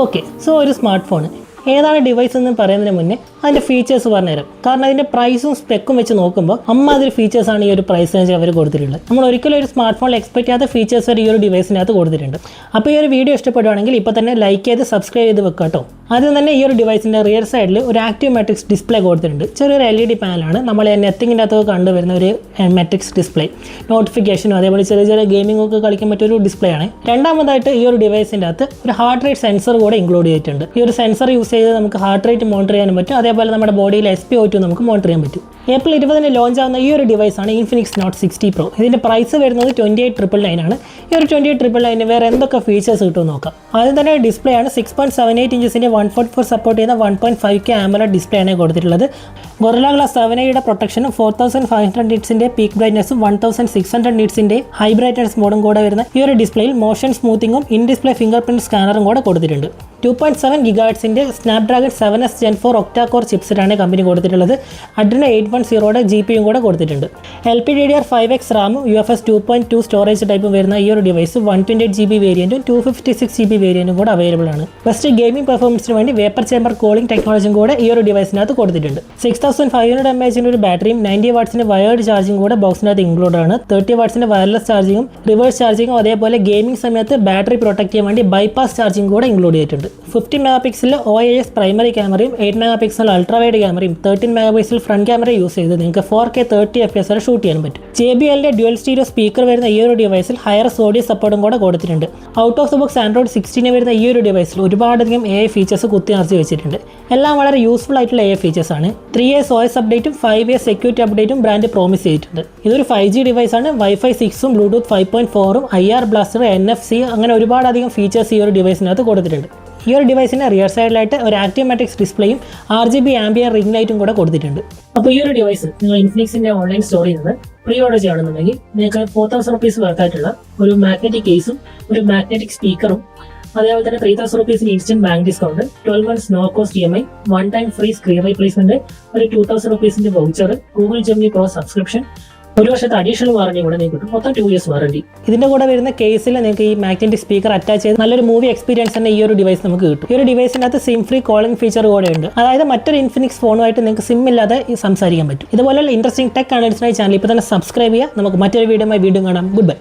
Okay, so ഒരു smart phone ഏതാണ് device എന്ന് പറയുന്നതിന് മുന്നേ അതിൻ്റെ ഫീച്ചേഴ്സ് പറഞ്ഞുതരാം. കാരണം അതിൻ്റെ പ്രൈസും സ്പെക്കും വെച്ച് നോക്കുമ്പോൾ അമ്മാതിരി ഫീച്ചേഴ്സാണ് ഈ ഒരു പ്രൈസ് റേഞ്ച് അവർ കൊടുത്തിട്ടുള്ളത്. നമ്മൾ ഒരിക്കലും ഒരു സ്മാർട്ട് ഫോണിൽ എക്സ്പെക്ട് ചെയ്യാത്ത ഫീച്ചേഴ്സ് വരെ ഈ ഒരു ഡിവൈസിനകത്ത് കൊടുത്തിട്ടുണ്ട്. അപ്പോൾ ഈ ഒരു വീഡിയോ ഇഷ്ടപ്പെടുവാണെങ്കിൽ ഇപ്പോൾ തന്നെ ലൈക്ക് ചെയ്ത് സബ്സ്ക്രൈബ് ചെയ്ത് വെക്കുക കേട്ടോ. ആദ്യം തന്നെ ഈ ഒരു ഡിവൈസിൻ്റെ റിയർ സൈഡിൽ ഒരു ആക്റ്റീവ് മാട്രിക്സ് ഡിസ്പ്ലേ കൊടുത്തിട്ടുണ്ട്. ചെറിയൊരു LED പാനലാണ്. നമ്മൾ നെത്തിങ്ങിൻ്റെ അകത്ത് കണ്ടുവരുന്ന ഒരു മാട്രിക്സ് ഡിസ്പ്ലേ. നോട്ടിഫിക്കേഷനും അതേപോലെ ചെറിയ ചെറിയ ഗെയിമിംഗ് ഒക്കെ കളിക്കാൻ പറ്റിയൊരു ഡിസ്പ്ലേ ആണ്. രണ്ടാമതായിട്ട് ഈ ഒരു ഡിവൈസിൻ്റെ അകത്ത് ഒരു ഹാർട്ട് റേറ്റ് സെൻസർ കൂടെ ഇൻക്ലൂഡ് ചെയ്തിട്ടുണ്ട്. ഈ ഒരു സെൻസർ യൂസ് ചെയ്ത് നമുക്ക് ഹാർട്ട് റേറ്റ് മോണിറ്റർ ചെയ്യാനും പറ്റും. അതേപോലെ നമ്മുടെ ബോഡിയിൽ SpO2 നമുക്ക് മോണിറ്റർ ചെയ്യാൻ പറ്റും. April 20 ലോഞ്ച് ആവുന്ന ഈ ഒരു ഡിവൈസാണ് ഇൻഫിനിക്സ് നോട്ട് 60 Pro. ഇതിൻ്റെ പ്രൈസ് വരുന്നത് 28,999 ആണ്. ഈ ഒരു 28,999 വേറെ എന്തൊക്കെ ഫീച്ചേഴ്സ് കിട്ടുമെന്ന് നോക്കാം. ആദ്യം തന്നെ ഡിസ്പ്ലേ ആണ് 6.78 ഇഞ്ചസിൻ്റെ 144 സപ്പോർട്ട് ചെയ്യുന്ന 1.5K AMOLED ഡിസ്പ്ലേ ആണ് കൊടുത്തിട്ടുള്ളത്. Gorilla Glass 7a പ്രൊട്ടക്ഷനും 4500 നിറ്റ്സിൻ്റെ പീക്ക് ബ്രൈറ്റ്നസും 1600 നിറ്റ്സിൻ്റെ ഹൈ ബ്രൈറ്റ്നസ് മോഡും കൂടെ വരുന്ന ഈ ഒരു ഡിസ്പ്ലേയിൽ മോഷൻ സ്മൂത്തിങ്ങും ഇൻ ഡിസ്പ്ലേ ഫിംഗർ പ്രിന്റ് സ്കാനറും കൂടെ കൊടുത്തിട്ടുണ്ട്. 2.7 GHz Snapdragon 7S Gen 4 octa core ചിപ്സെറ്റാണ് കമ്പനി കൊടുത്തിട്ടുള്ളത്. Adreno 810 GPU കൂടെ കൊടുത്തിട്ടുണ്ട്. LPDDR5X റാമും UFS 2.2 സ്റ്റോറേജ് ടൈപ്പും വരുന്ന ഈ ഒരു ഡിവൈസ് 128GB വേരിയൻറ്റും 256GB വേരിയൻറ്റും കൂടെ അവൈലബിൾ ആണ്. ബെസ്റ്റ് ഗെയിമിംഗ് പെർഫോമൻസിന് വേണ്ടി വേപ്പർ ചേമ്പർ കൂളിംഗ് ടെക്നോളജിയും കൂടെ ഈ ഒരു ഡിവൈസിനകത്ത് കൊടുത്തിട്ടുണ്ട്. 6500 mAh ഒരു ബാറ്ററിയും 90 വാട്ട്സിൻ്റെ വയേർഡ് ചാർജിങ് കൂടെ ബോക്സിനകത്ത് ഇൻക്ലൂഡ് ആണ്. 30 വാട്ട്സിൻ്റെ വയർലെസ് ചാർജിങ്ങും റിവേഴ്സ് ചാർജിങ്ങും അതേപോലെ ഗെയിമിംഗ് സമയത്ത് ബാറ്ററി പ്രൊട്ടക്ട് ചെയ്യാൻ വേണ്ടി ബൈപ്പാസ് ചാർജിങ് കൂടെ ഇൻക്ലൂഡ് ചെയ്തിട്ടുണ്ട്. 50 MP OIS പ്രൈമറി ക്യാമറയും 8 MP അൾട്രാ വൈഡ് ക്യാമറയും 13 MP ഫ്രണ്ട് ക്യാമറ യൂസ് ചെയ്ത് നിങ്ങൾക്ക് 4K 30 FPS വരെ ഷൂട്ട് ചെയ്യാൻ പറ്റും. JBLന്റെ ഡ്യുവൽ സ്റ്റീരിയോ സ്പീക്കർ വരുന്ന ഈ ഒരു ഡിവൈസിൽ ഹയർ ഓഡിയോ സപ്പോർട്ടും കൂടെ കൊടുത്തിട്ടുണ്ട്. Out of the box Android 16 വരുന്ന ഈ ഒരു ഡിവൈസിൽ ഒരുപാടധികം AI ഫീച്ചേഴ്സ് കുത്തിനിറച്ച് വെച്ചിട്ടുണ്ട്. എല്ലാം വളരെ യൂസ്ഫുൾ ആയിട്ടുള്ള AI ഫീച്ചേഴ്സ് ആണ്. 3 years OS അപ്ഡേറ്റും 5 years സെക്യൂരിറ്റി അപ്ഡേറ്റും ബ്രാൻഡ് പ്രോമിസ് ചെയ്തിട്ടുണ്ട്. ഇതൊരു 5G ഡിവൈസാണ്. Wi-Fi 6ഉം Bluetooth 5.4ഉം IR ബ്ലാസ്റ്റർ NFC അങ്ങനെ ഒരുപാടധികം ഫീച്ചേഴ്സ് ഈ ഒരു ഡിവൈസിനകത്ത് കൊടുത്തിട്ടുണ്ട്. ഈ ഒരു ഡിവൈസിൻ്റെ റിയർ സൈഡിലായിട്ട് ഒരു ആക്റ്റീവ് മാട്രിക്സ് ഡിസ്പ്ലേയും RGB ആംബിയൻ റിംഗ് ലൈറ്റും കൂടെ കൊടുത്തിട്ടുണ്ട്. അപ്പോൾ ഈ ഒരു ഡിവൈസ് നിങ്ങൾ ഇൻഫിനിക്സിൻ്റെ ഓൺലൈൻ സ്റ്റോറിൽ നിന്ന് പ്രീ ഓർഡർ ചെയ്യണമെന്നുണ്ടെങ്കിൽ നിങ്ങൾക്ക് 4000 rupees വർത്തായിട്ടുള്ള ഒരു മാഗ്നറ്റിക് കേസും ഒരു മാഗ്നറ്റിക് സ്പീക്കറും അതേപോലെ തന്നെ 3000 rupees instant bank discount, 12 months no cost EMI, 1 time free screen replacement, ഒരു 2000 rupees voucher, Google Gemini Pro subscription, ഒരു വർഷത്തെ അഡീഷണൽ വാറന്റി കൂടെ നിങ്ങൾക്ക് കിട്ടും. മൊത്തം 2 years വാറന്റി. ഇതിന്റെ കൂടെ വരുന്ന കേസിൽ നിങ്ങൾക്ക് ഈ മാഗ്നറ്റിക് സ്പീക്കർ അറ്റാച്ച് ചെയ്ത് നല്ലൊരു മൂവി എക്സ്പീരിയൻസ് തന്നെ ഈ ഒരു ഡിവൈസ് നമുക്ക് കിട്ടും. ഈ ഒരു ഡിവൈസിനകത്ത് സിം ഫ്രീ കോളിംഗ് ഫീച്ചർ കൂടെ ഉണ്ട്. അതായത് മറ്റൊരു ഇൻഫിനിക്സ് ഫോണുമായിട്ട് നിങ്ങൾക്ക് സിം ഇല്ലാതെ സംസാരിക്കാൻ പറ്റും. ഇതുപോലുള്ള ഇൻട്രസ്റ്റിംഗ് ടെക് അനലിസ്റ്റിനായി ചാനൽ ഇപ്പോൾ തന്നെ സബ്സ്ക്രൈബ് ചെയ്യുക. നമുക്ക് മറ്റൊരു വീഡിയോയുമായി വീണ്ടും കാണാം. Good bye.